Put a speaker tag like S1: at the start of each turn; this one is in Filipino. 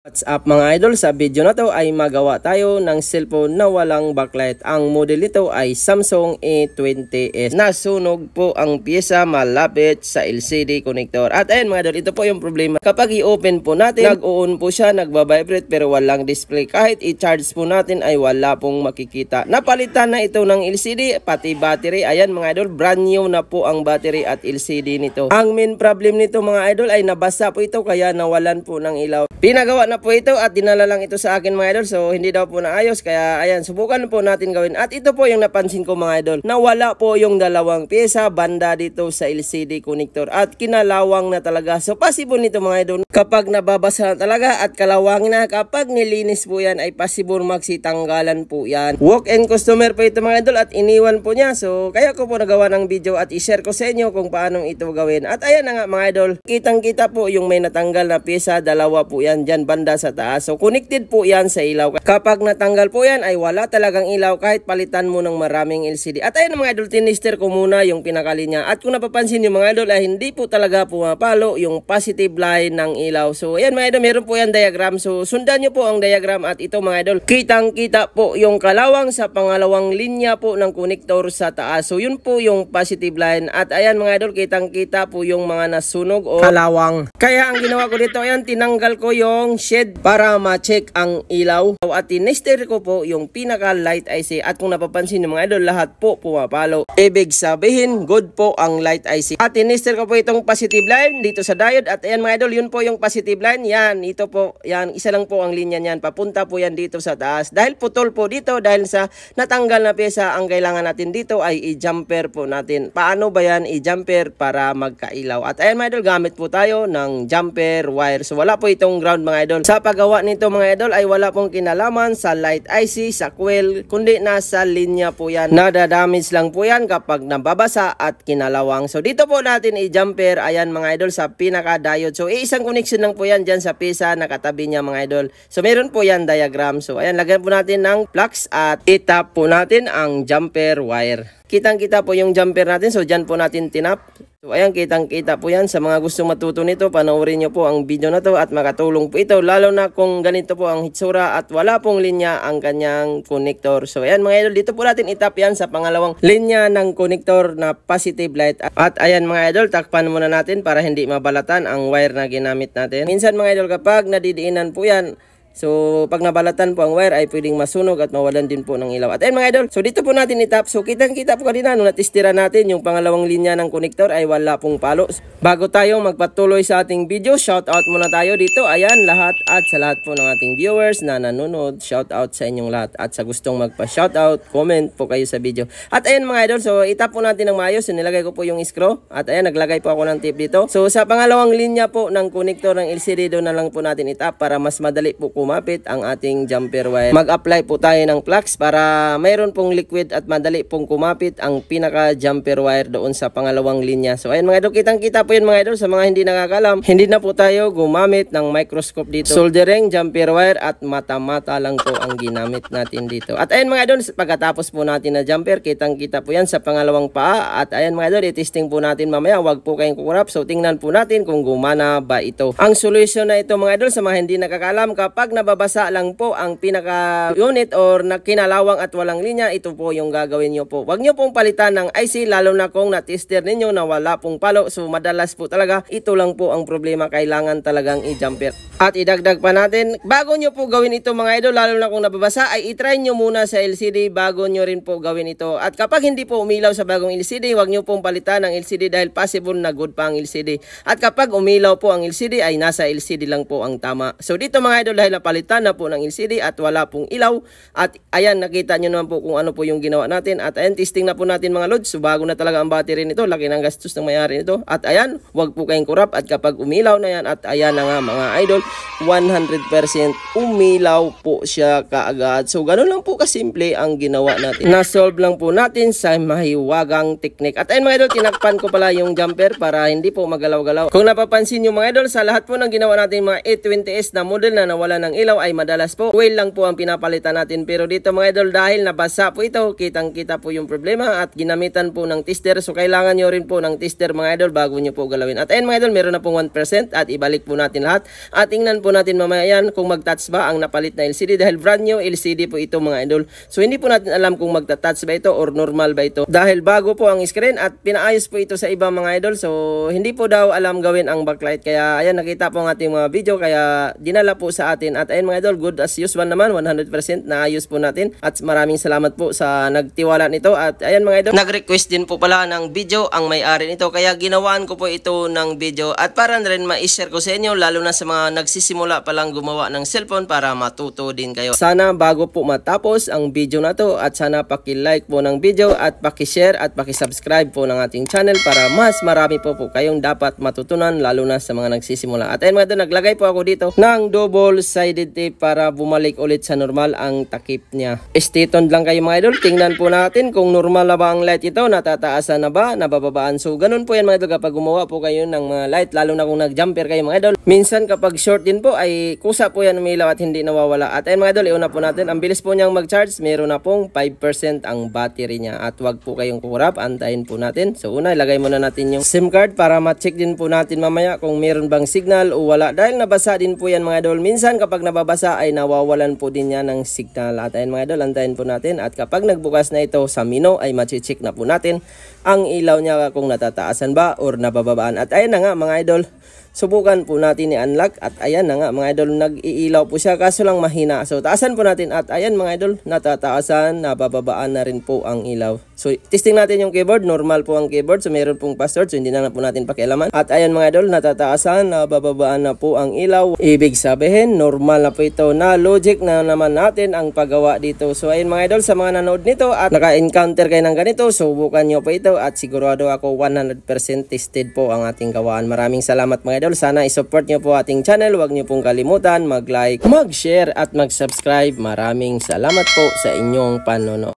S1: What's up mga idol, sa video na to ay magawa tayo ng cellphone na walang backlight. Ang model nito ay Samsung A20s. Nasunog po ang pyesa malapit sa LCD connector. At ayun mga idol, ito po yung problema. Kapag i-open po natin, nag-on po siya, nagbabibrate pero walang display. Kahit i-charge po natin ay wala pong makikita. Napalitan na ito ng LCD, pati battery. Ayan mga idol, brand new na po ang battery at LCD nito. Ang main problem nito mga idol ay nabasa po ito kaya nawalan po ng ilaw. Pinagawa na po ito at dinala lang ito sa akin mga idol, so hindi daw po naayos, kaya ayan, subukan po natin gawin. At ito po yung napansin ko mga idol, nawala po yung dalawang pyesa banda dito sa LCD connector at kinalawang na talaga. So possible nito mga idol, kapag nababasa na talaga at kalawangin na, kapag nilinis po yan ay possible magsitanggalan po yan. Walk-in customer po ito mga idol at iniwan po niya, so kaya ko po nagawa ng video at i-share ko sa inyo kung paano ito gawin. At ayan na nga mga idol, kitang kita po yung may natanggal na pyesa, dalawa po yan dyan banda sa taas. So connected po yan sa ilaw. Kapag natanggal po yan ay wala talagang ilaw kahit palitan mo ng maraming LCD. At ayun mga idol, tinister ko muna yung pinakalinya. At kung napapansin yung mga idol ay hindi po talaga pumapalo yung positive line ng ilaw. So ayan mga idol, meron po yan diagram. So sundan nyo po ang diagram at ito mga idol, kitang kita po yung kalawang sa pangalawang linya po ng connector sa taas. So yun po yung positive line. At ayan mga idol, kitang kita po yung mga nasunog o kalawang. Kaya ang ginawa ko dito, ayan, tinanggal ko yung shade para ma-check ang ilaw. At tinester ko po yung pinaka light IC. At kung napapansin nyo mga idol, lahat po pumapalo. Ibig sabihin, good po ang light IC. At tinester ko po itong positive line dito sa diode. At ayan mga idol, yun po yung positive line. Yan, ito po, yan, isa lang po ang linya niyan. Papunta po yan dito sa taas. Dahil putol po dito, dahil sa natanggal na pyesa, ang kailangan natin dito ay i-jumper po natin. Paano ba yan i-jumper para magkailaw? At ayan mga idol, gamit po tayo ng jumper wire. So wala po itong ground mga idol. Sa paggawa nito mga idol ay wala pong kinalaman sa light IC, sa coil, kundi nasa linya po yan. Nadadamage lang po yan kapag nababasa at kinalawang. So dito po natin i-jumper, ayan mga idol, sa pinaka diode. So isang connection lang po yan dyan sa pyesa, nakatabi niya mga idol. So meron po yan diagram. So ayan, lagyan po natin ng flux at itap po natin ang jumper wire. Kitang-kita po yung jumper natin, so dyan po natin tinap. So ayan, kitang-kita po yan. Sa mga gustong matuto nito, panoorin nyo po ang video na to at makatulong po ito. Lalo na kung ganito po ang hitsura at wala pong linya ang kanyang connector. So ayan mga idol, dito po natin itap yan sa pangalawang linya ng connector na positive light. At ayan mga idol, takpan muna natin para hindi mabalatan ang wire na ginamit natin. Minsan mga idol, kapag nadidiinan po yan, so pag nabalatan po ang wire ay pwedeng masunog at mawalan din po ng ilaw. At ayun mga idol, so dito po natin itap. So kitang kita po kanina nung natistira natin yung pangalawang linya ng connector ay wala pong palo. Bago tayo magpatuloy sa ating video, shout out muna tayo dito. Ayan lahat, at sa lahat po ng ating viewers na nanonood, shout out sa inyong lahat. At sa gustong magpa shout out, comment po kayo sa video. At ayun mga idol, so itap po natin ng maayos. So nilagay ko po yung screw. At ayan, naglagay po ako ng tip dito. So sa pangalawang linya po ng connector ng LCD, doon na lang po natin itap para mas madali po kumapit ang ating jumper wire. Mag-apply po tayo ng flux para mayroon pong liquid at madali pong kumapit ang pinaka jumper wire doon sa pangalawang linya. So ayun mga idol, kitang-kita po yun mga idol. Sa mga hindi nakakalam, hindi na po tayo gumamit ng microscope dito. Soldering, jumper wire at mata-mata lang po ang ginamit natin dito. At ayun mga idol, pagkatapos po natin na jumper, kitang-kita po yan sa pangalawang paa. At ayun mga idol, i-testing po natin mamaya. Huwag po kayong kukurap. So tingnan po natin kung gumana ba ito. Ang solution na ito mga idol, sa mga hindi nakakalam, kapag nababasa lang po ang pinaka unit or kinalawang at walang linya, ito po yung gagawin nyo po. Huwag nyo pong palitan ng IC, lalo na kung na-tester ninyo na wala pong palo. So madalas po talaga, ito lang po ang problema, kailangan talagang i-jumper. At idagdag pa natin, bago nyo po gawin ito mga idol, lalo na kung nababasa, ay itry nyo muna sa LCD bago nyo rin po gawin ito. At kapag hindi po umilaw sa bagong LCD, huwag nyo pong palitan ng LCD dahil possible na good pa ang LCD. At kapag umilaw po ang LCD, ay nasa LCD lang po ang tama. So dito mga idol, dahil napalitan na po ng LCD at wala pong ilaw, at ayan, nakita nyo naman po kung ano po yung ginawa natin. At ayan, testing na po natin mga lods. So bago na talaga ang battery nito, laki ng gastos ng mayari nito. At ayan, huwag po kayong kurap. At kapag umilaw na yan, at ayan na nga mga idol, 100% umilaw po siya kaagad. So ganun lang po kasimple ang ginawa natin. Na-solve lang po natin sa mahiwagang technique. At ayun mga idol, tinakpan ko pala yung jumper para hindi po magalaw-galaw. Kung napapansin nyo mga idol, sa lahat po ng ginawa natin mga A20s na model na nawala ng ng ilaw ay madalas po oil lang po ang pinapalitan natin. Pero dito mga idol, dahil nabasa po ito, kitang-kita po yung problema at ginamitan po ng tester. So kailangan nyo rin po ng tester mga idol bago nyo po galawin. At ayan mga idol, meron na pong 1% at ibalik po natin lahat. At tingnan po natin mamaya yan kung mag-touch ba ang napalit na LCD dahil brand new LCD po ito mga idol. So hindi po natin alam kung magta-touch ba ito or normal ba ito dahil bago po ang screen at pinaayos po ito sa ibang mga idol. So hindi po daw alam gawin ang backlight. Kaya ayan, nakita po ang ating mga video kaya dinala po sa atin. At ayan mga idol, good as usual naman, 100% naayos po natin. At maraming salamat po sa nagtiwala nito. At ayan mga idol, nag-request din po pala ng video ang may-ari nito. Kaya ginawaan ko po ito ng video. At para rin ma-share ko sa inyo, lalo na sa mga nagsisimula pa lang gumawa ng cellphone para matuto din kayo. Sana bago po matapos ang video na to at sana paki-like po ng video at paki-share at paki-subscribe po ng ating channel para mas marami po kayong dapat matutunan lalo na sa mga nagsisimula. At ayun mga idol, naglagay po ako dito ng double-sided tape para bumalik ulit sa normal ang takip niya. Stay tuned lang kayo mga idol. Tingnan po natin kung normal na ba ang light ito, natataasan na ba, nabababaan. So ganun po yan mga idol kapag gumawa po kayo ng mga light, lalo na kung nag-jumper kayo mga idol. Minsan kapag short din po ay kusa po yan umilaw at hindi nawawala. At ayun mga idol, iuna po natin. Ang bilis po niyang mag-charge, meron na pong 5% ang battery niya. At wag po kayong kurap, antayin po natin. So una, ilagay muna natin yung SIM card para ma-check din po natin mamaya kung meron bang signal o wala. Dahil nabasa din po yan mga idol. Minsan kapag nababasa ay nawawalan po din yan ng signal. At ayun mga idol, antayin po natin. At kapag nagbukas na ito sa mino ay ma-check na po natin ang ilaw niya kung natataasan ba or nabababaan. At ayun na nga mga idol, subukan po natin i-unlock at ayan na nga mga idol, nag-iilaw po siya kaso lang mahina. So taasan po natin at ayan mga idol, natataasan, nabababaan na rin po ang ilaw. So testing natin yung keyboard, normal po ang keyboard. So meron pong password, so hindi na po natin pakialaman. At ayan mga idol, natataasan, nabababaan na po ang ilaw. Ibig sabihin, normal na po ito na logic na naman natin ang paggawa dito. So ayun mga idol, sa mga nanood nito at naka-encounter kayo ng ganito, subukan nyo po ito at sigurado ako 100% tested po ang ating gawaan. Maraming salamat mga idol. Sana i-support nyo po ating channel. Huwag nyo pong kalimutan mag-like, mag-share at mag-subscribe. Maraming salamat po sa inyong panonood.